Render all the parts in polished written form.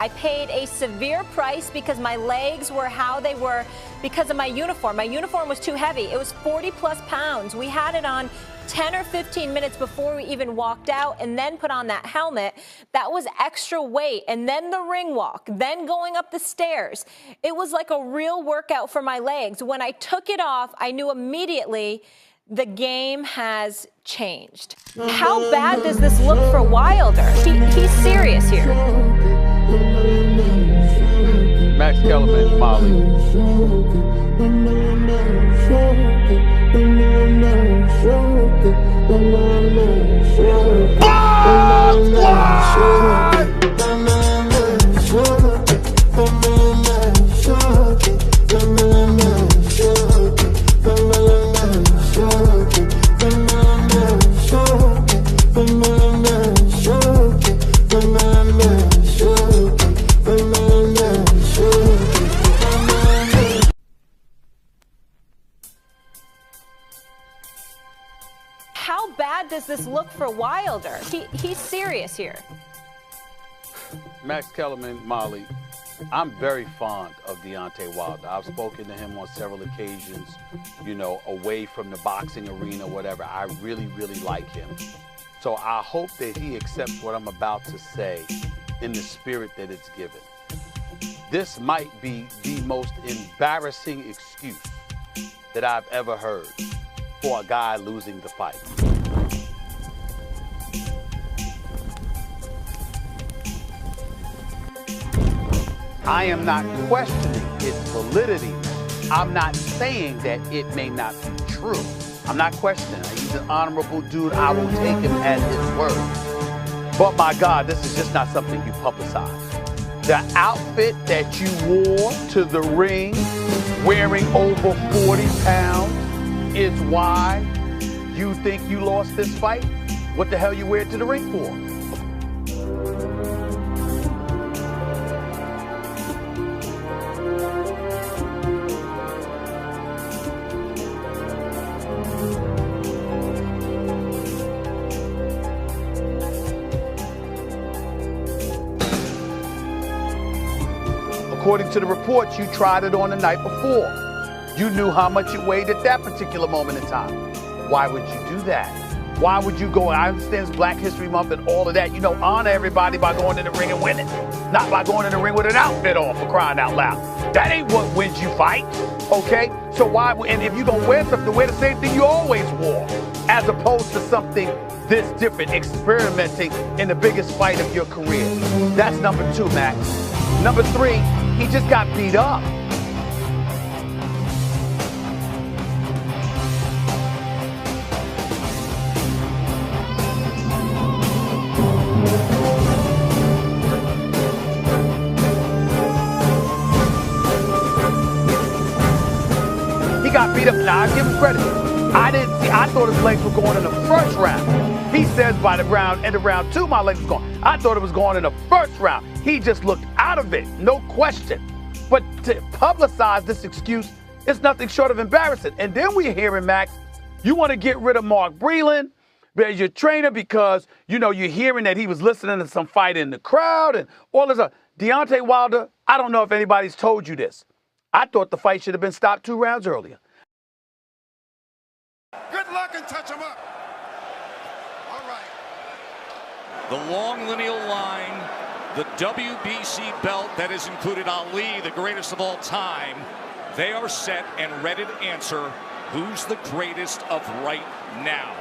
I paid a severe price because my legs were how they were because of my uniform. My uniform was too heavy. It was 40+ pounds. We had it on 10 or 15 minutes before we even walked out and then put on that helmet. That was extra weight. And then the ring walk, then going up the stairs. It was like a real workout for my legs. When I took it off, I knew immediately the game has changed. How bad does this look for Wilder? He's serious here. Max Kellerman, Molly. How bad does this look for Wilder? He's serious here. Max Kellerman, Molly. I'm very fond of Deontay Wilder. I've spoken to him on several occasions, you know, away from the boxing arena, whatever. I really, really like him. So I hope that he accepts what I'm about to say in the spirit that it's given. This might be the most embarrassing excuse that I've ever heard for a guy losing the fight. I am not questioning its validity. I'm not saying that it may not be true. I'm not questioning it. He's an honorable dude. I will take him at his word. But my God, this is just not something you publicize. The outfit that you wore to the ring, wearing over 40 pounds, is why you think you lost this fight? What the hell you wear it to the ring for? According to the reports, you tried it on the night before. You knew how much it weighed at that particular moment in time. Why would you do that? Why would you go, I understand it's Black History Month and all of that, you know, honor everybody by going in the ring and winning. Not by going in the ring with an outfit on, for crying out loud. That ain't what wins you fights, okay? So why, and if you're gonna wear something, wear the same thing you always wore, as opposed to something this different, experimenting in the biggest fight of your career. That's number 2, Max. Number 3, he just got beat up. He got beat up. Now, I give him credit. I thought his legs were going in the first round. He says by the round, end of round 2, my legs was going. I thought it was going in the first round. He just looked out of it, no question. But to publicize this excuse is nothing short of embarrassing. And then we're hearing, Max, you want to get rid of Mark Breland as your trainer because, you know, you're hearing that he was listening to some fight in the crowd and all this. Deontay Wilder, I don't know if anybody's told you this. I thought the fight should have been stopped 2 rounds earlier. Good luck and touch him up. All right. The long lineal line, the WBC belt that has included Ali, the greatest of all time. They are set and ready to answer who's the greatest of right now.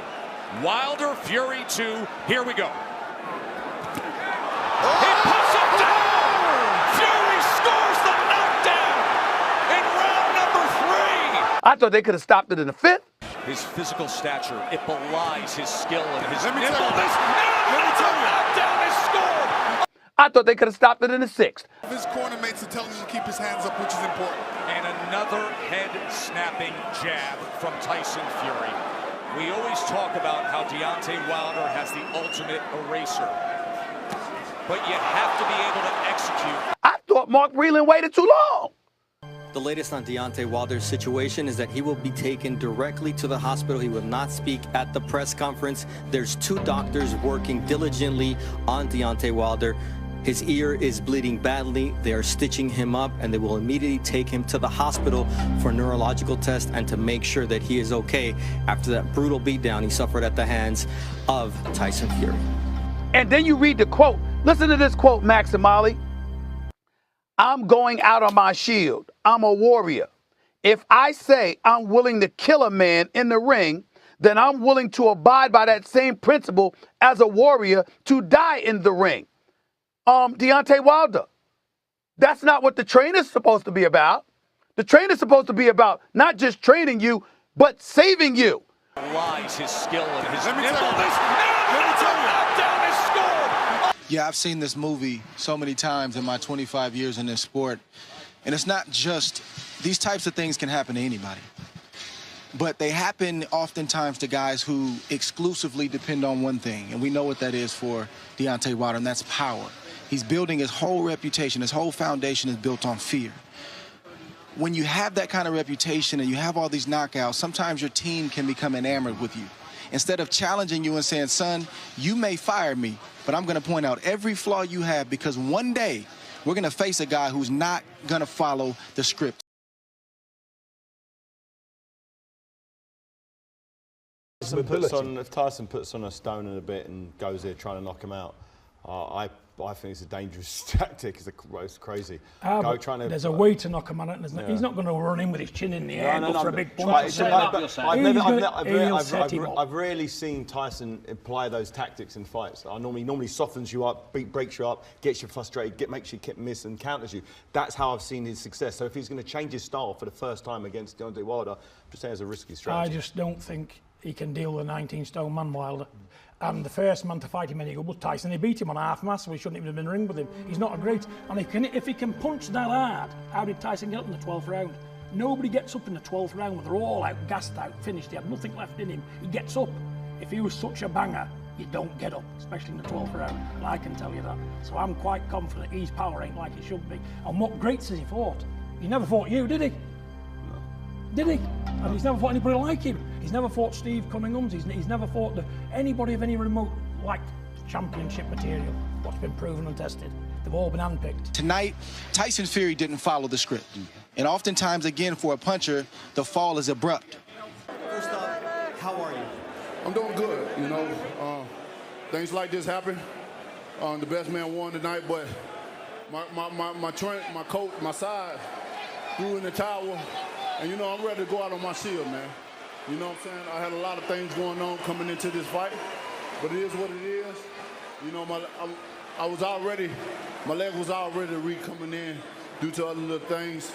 Wilder, Fury 2, here we go. He puts him down! Fury scores the knockdown in round number 3! I thought they could have stopped it in the 5th. His physical stature, it belies his skill and his Let me tell you. nimbleness. Knockdown is scored! I thought they could have stopped it in the 6th. His corner mates are telling him to keep his hands up, which is important. And another head-snapping jab from Tyson Fury. We always talk about how Deontay Wilder has the ultimate eraser. But you have to be able to execute. I thought Mark Breland waited too long. The latest on Deontay Wilder's situation is that he will be taken directly to the hospital. He will not speak at the press conference. There's 2 doctors working diligently on Deontay Wilder. His ear is bleeding badly. They are stitching him up, and they will immediately take him to the hospital for a neurological test and to make sure that he is okay after that brutal beatdown he suffered at the hands of Tyson Fury. And then you read the quote. Listen to this quote, Max and Molly. I'm going out on my shield. I'm a warrior. If I say I'm willing to kill a man in the ring, then I'm willing to abide by that same principle as a warrior to die in the ring. Deontay Wilder. That's not what the trainer's supposed to be about. The trainer's supposed to be about not just training you, but saving you. Lies his skill and his Yeah, I've seen this movie so many times in my 25 years in this sport. And it's not just, these types of things can happen to anybody. But they happen oftentimes to guys who exclusively depend on one thing. And we know what that is for Deontay Wilder, and that's power. He's building his whole reputation, his whole foundation is built on fear. When you have that kind of reputation and you have all these knockouts, sometimes your team can become enamored with you. Instead of challenging you and saying, son, you may fire me, but I'm going to point out every flaw you have, because one day we're going to face a guy who's not going to follow the script. If Tyson puts on a stone in a bit and goes there trying to knock him out, I think it's a dangerous tactic. It's crazy. There's a way to knock him out, isn't it? He's not going to run in with his chin in the air and go for a big punch. I've rarely seen Tyson apply those tactics in fights. Normally softens you up, breaks you up, gets you frustrated, makes you miss and counters you. That's how I've seen his success. So if he's going to change his style for the first time against Deontay Wilder, I'm just saying it's a risky strategy. I just don't think he can deal with a 19-stone man, Wilder. And the first man to fight him any good was Tyson. He beat him on half mass, so he shouldn't even have been in the ring with him. He's not a great. And if he can punch that hard, how did Tyson get up in the 12th round? Nobody gets up in the 12th round when they're all out, gassed out, finished. He had nothing left in him. He gets up. If he was such a banger, you don't get up, especially in the 12th round. And I can tell you that. So I'm quite confident his power ain't like it should be. And what greats has he fought? He never fought you, did he? Did he? And he's never fought anybody like him. He's never fought Steve Cunningham. He's never fought anybody of any remote, like, championship material. What's been proven and tested. They've all been handpicked. Tonight, Tyson Fury didn't follow the script. And oftentimes, again, for a puncher, the fall is abrupt. First off, how are you? I'm doing good, you know. Things like this happen. The best man won tonight, but my coach, my side, threw in the towel. And, you know, I'm ready to go out on my shield, man. You know what I'm saying? I had a lot of things going on coming into this fight, but it is what it is. You know, my leg was already weak coming in due to other little things.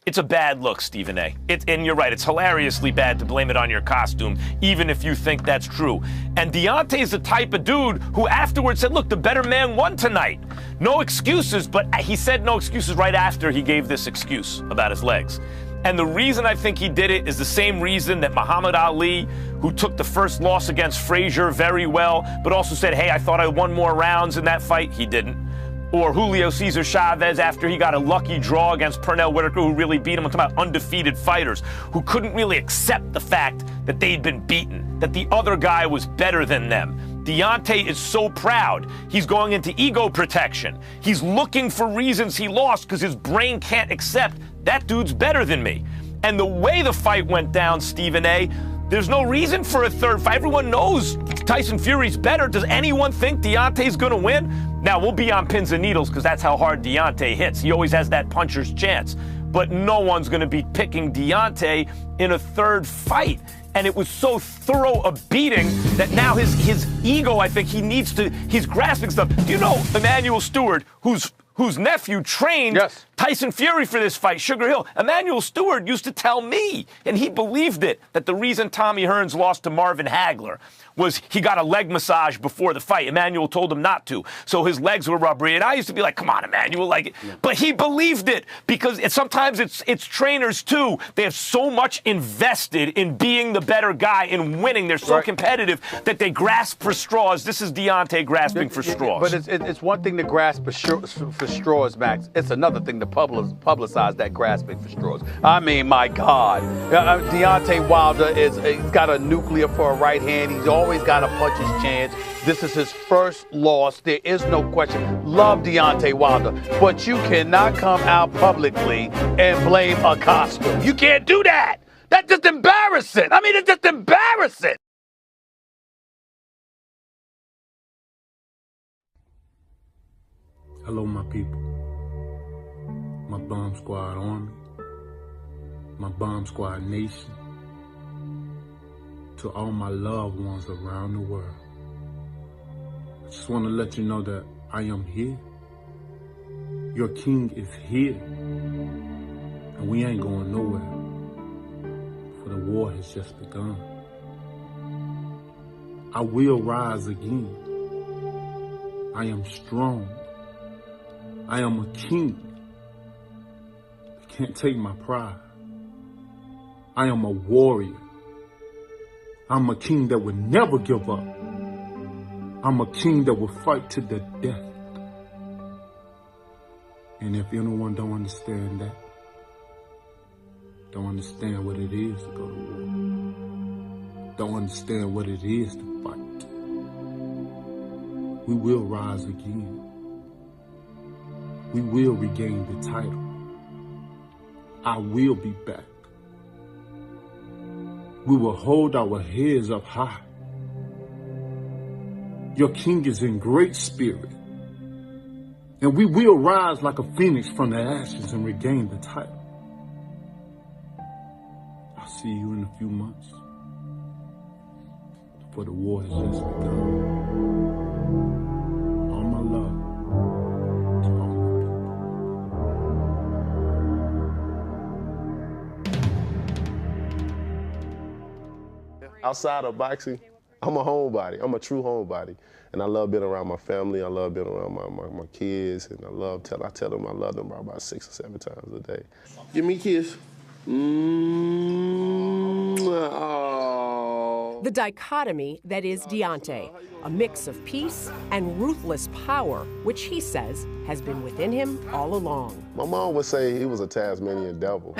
It's a bad look, Stephen A. And you're right, it's hilariously bad to blame it on your costume, even if you think that's true. And Deontay's the type of dude who afterwards said, look, the better man won tonight. No excuses, but he said no excuses right after he gave this excuse about his legs. And the reason I think he did it is the same reason that Muhammad Ali, who took the first loss against Frazier very well, but also said, hey, I thought I won more rounds in that fight. He didn't. Or Julio Cesar Chavez after he got a lucky draw against Pernell Whitaker, who really beat him. I'm talking about undefeated fighters who couldn't really accept the fact that they'd been beaten, that the other guy was better than them. Deontay is so proud. He's going into ego protection. He's looking for reasons he lost because his brain can't accept that dude's better than me. And the way the fight went down, Stephen A., there's no reason for a third fight. Everyone knows Tyson Fury's better. Does anyone think Deontay's going to win? Now, we'll be on pins and needles because that's how hard Deontay hits. He always has that puncher's chance. But no one's going to be picking Deontay in a third fight. And it was so thorough a beating that now his ego, I think he's grasping stuff. Do you know Emmanuel Stewart, whose nephew trained Tyson Fury for this fight, Sugar Hill? Emmanuel Stewart used to tell me, and he believed it, that the reason Tommy Hearns lost to Marvin Hagler was he got a leg massage before the fight. Emmanuel told him not to, so his legs were rubbery. And I used to be like, come on, Emmanuel, but he believed it because sometimes it's trainers too. They have so much invested in being the better guy and winning. They're so competitive that they grasp for straws. This is Deontay grasping for straws. But it's one thing to grasp for straws, Max. It's another thing to to publicize that grasping for straws. I mean, my God. Deontay Wilder he's got a nuclear for a right hand. He's always got a puncher's chance. This is his first loss. There is no question. Love Deontay Wilder. But you cannot come out publicly and blame a costume. You can't do that. That's just embarrassing. I mean, it's just embarrassing. Hello, my people. My Bomb Squad Army. My Bomb Squad Nation. To all my loved ones around the world. I just want to let you know that I am here. Your king is here. And we ain't going nowhere. For the war has just begun. I will rise again. I am strong. I am a king. You can't take my pride. I am a warrior. I'm a king that will never give up. I'm a king that will fight to the death. And if anyone don't understand that, don't understand what it is to go to war, don't understand what it is to fight, we will rise again. We will regain the title. I will be back. We will hold our heads up high. Your king is in great spirit. And we will rise like a phoenix from the ashes and regain the title. I'll see you in a few months. For the war has just begun. All my love. Outside of boxing, I'm a homebody. I'm a true homebody. And I love being around my family. I love being around my kids. And I tell them I love them about 6 or 7 times a day. Give me a kiss. Oh. The dichotomy that is Deontay, a mix of peace and ruthless power, which he says has been within him all along. My mom would say he was a Tasmanian devil,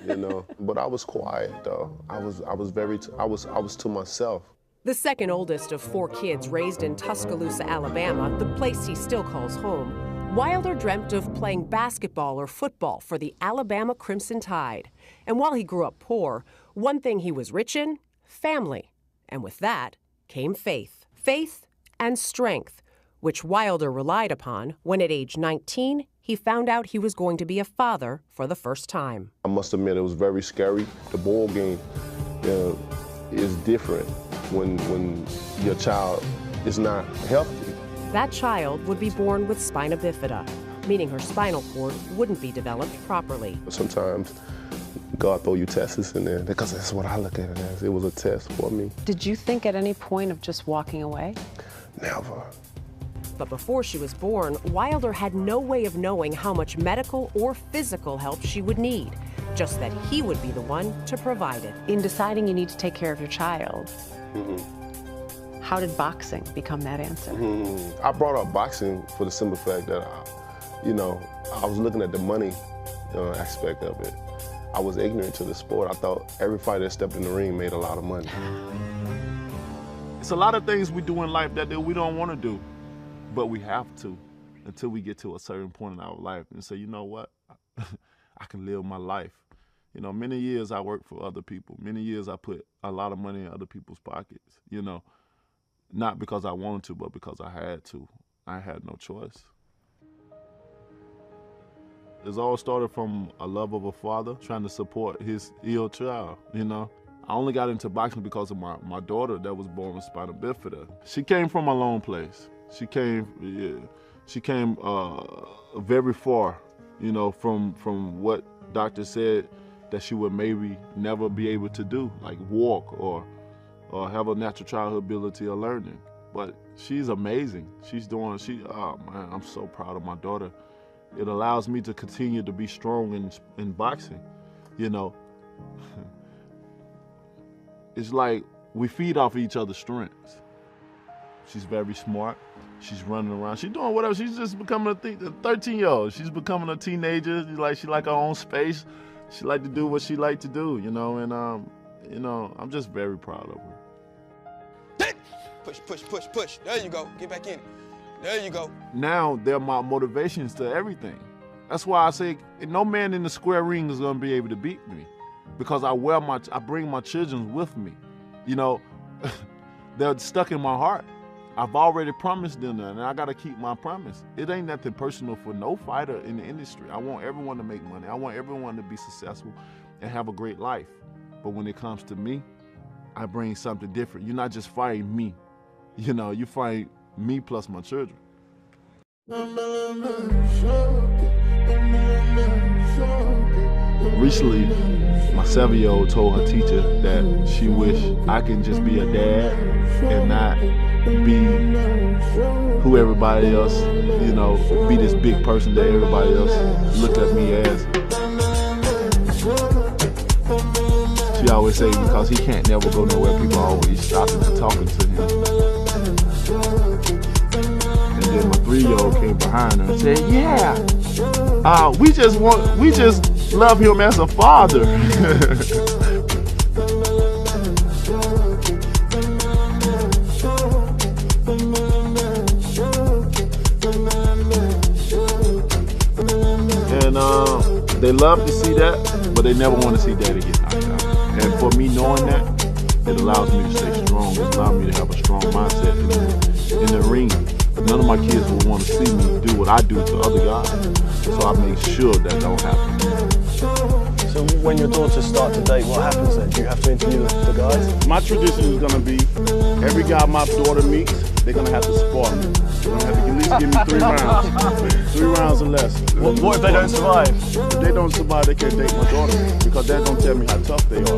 you know, but I was quiet though. I was to myself. The second oldest of 4 kids raised in Tuscaloosa, Alabama, the place he still calls home, Wilder dreamt of playing basketball or football for the Alabama Crimson Tide. And while he grew up poor, one thing he was rich in, family. And with that came faith. Faith and strength, which Wilder relied upon when at age 19, he found out he was going to be a father for the first time. I must admit it was very scary. The ball game is different when your child is not healthy. That child would be born with spina bifida, meaning her spinal cord wouldn't be developed properly. Sometimes God throw you tests in there, because that's what I look at it as. It was a test for me. Did you think at any point of just walking away? Never. But before she was born, Wilder had no way of knowing how much medical or physical help she would need, just that he would be the one to provide it. In deciding you need to take care of your child, how did boxing become that answer? I brought up boxing for the simple fact that, I was looking at the money aspect of it. I was ignorant to the sport. I thought every fighter that stepped in the ring made a lot of money. It's a lot of things we do in life that we don't want to do, but we have to until we get to a certain point in our life and say, you know what, I can live my life. You know, many years I worked for other people. Many years I put a lot of money in other people's pockets, not because I wanted to, but because I had to. I had no choice. It all started from a love of a father trying to support his ill child, I only got into boxing because of my daughter that was born with spina bifida. She came from a lone place. She came very far, from what doctor said that she would maybe never be able to do, like walk or have a natural childhood ability of learning. But she's amazing. Oh man, I'm so proud of my daughter. It allows me to continue to be strong in boxing, It's like we feed off each other's strengths. She's very smart. She's running around. She's doing whatever. She's just becoming a 13-year-old. She's becoming a teenager. She like her own space. She like to do what she like to do, you know. And I'm just very proud of her. Push, push, push, push. There you go. Get back in. There you go. Now they're my motivations to everything. That's why I say no man in the square ring is gonna be able to beat me, because I bring my children with me. You know, they're stuck in my heart. I've already promised them that, and I gotta keep my promise. It ain't nothing personal for no fighter in the industry. I want everyone to make money. I want everyone to be successful and have a great life. But when it comes to me, I bring something different. You're not just fighting me. You know, you fight me plus my children. Recently, my 7-year-old told her teacher that she wished I can just be a dad and not be who everybody else, you know, be this big person that everybody else look at me as. She always say because he can't never go nowhere, people are always stopping and talking to him. And then my 3-year-old came behind her and said, yeah, we just love him as a father. And they love to see that, but they never want to see daddy get knocked out. And for me knowing that, it allows me to stay strong. It allows me to have a strong mindset in the ring. None of my kids will want to see me do what I do to other guys. So I make sure that don't happen. So when your daughters start to date, what happens then? Do you have to interview the guys? My tradition is going to be every guy my daughter meets, they're going to have to spar me. They're going to have to at least give me 3 rounds. 3 rounds or less. What if they don't survive? If they don't survive, they can't date my daughter because they're going to tell me how tough they are.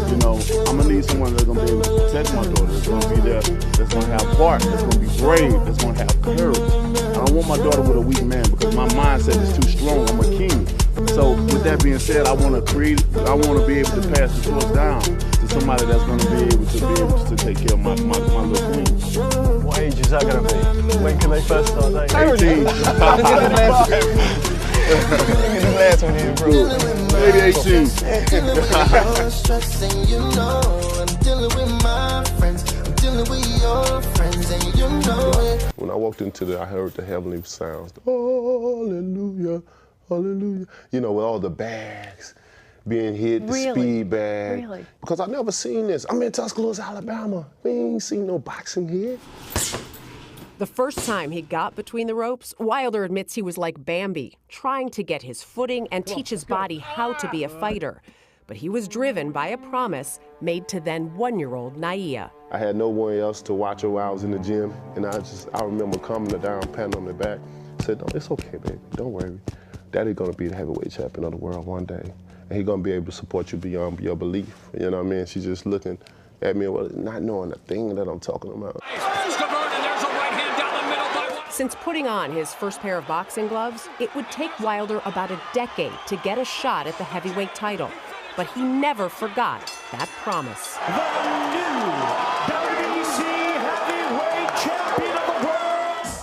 You know, I'm going to need someone that's going to be able to protect my daughter, that's going to be there, that's going to have heart, that's going to be brave, that's going to have courage. I don't want my daughter with a weak man because my mindset is too strong. I'm a king. So with that being said, I want to be able to pass the torch down to somebody that's going to be able to take care of my little queen. What age is that going to be? When can they first start dating? 18. Maybe 18. When I walked into I heard the heavenly sounds. Hallelujah, hallelujah. You know, with all the bags being hit, the speed bag. Really? Because I've never seen this. I'm in Tuscaloosa, Alabama. We ain't seen no boxing here. The first time he got between the ropes, Wilder admits he was like Bambi, trying to get his footing and teach his body how to be a fighter. But he was driven by a promise made to then 1-year-old Naia. I had no one else to watch her while I was in the gym, and I remember calming her down, patting on the back, said, "No, it's okay, baby, don't worry. Daddy's gonna be the heavyweight champion of the world one day, and he's gonna be able to support you beyond your belief." You know what I mean? She's just looking at me, not knowing the thing that I'm talking about. Since putting on his first pair of boxing gloves, it would take Wilder about a decade to get a shot at the heavyweight title. But he never forgot that promise.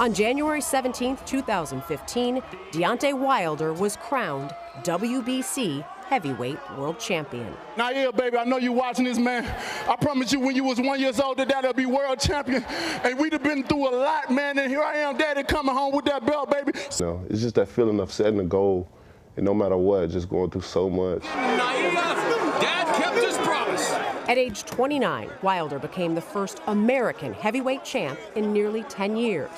On January 17th, 2015, Deontay Wilder was crowned WBC heavyweight world champion. Now, yeah, baby, I know you watching this, man. I promise you when you was 1 year old that Daddy'll be world champion. And we'd have been through a lot, man, and here I am, Daddy, coming home with that belt, baby. No, it's just that feeling of setting a goal, and no matter what, just going through so much. Dad kept his promise. At age 29, Wilder became the first American heavyweight champ in nearly 10 years.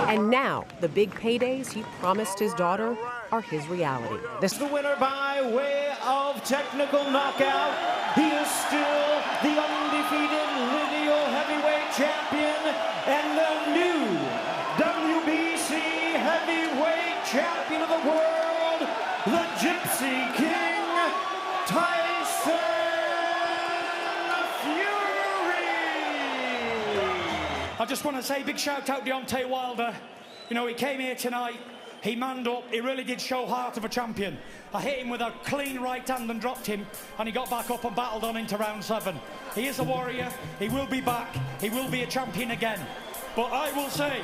And now, the big paydays he promised his daughter are his reality. This is the winner by way of technical knockout. He is still the undefeated lineal heavyweight champion and the new WBC heavyweight champion of the world, the Gypsy King, Tyson Fury. I just want to say big shout out to Deontay Wilder. You know, he came here tonight. He manned up, he really did show heart of a champion. I hit him with a clean right hand and dropped him, and he got back up and battled on into round 7. He is a warrior, he will be back, he will be a champion again. But I will say,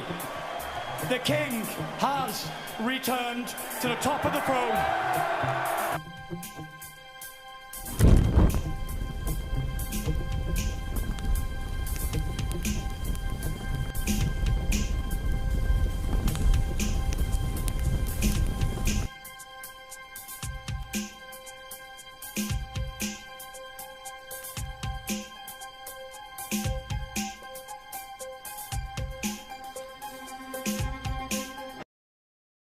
the king has returned to the top of the throne.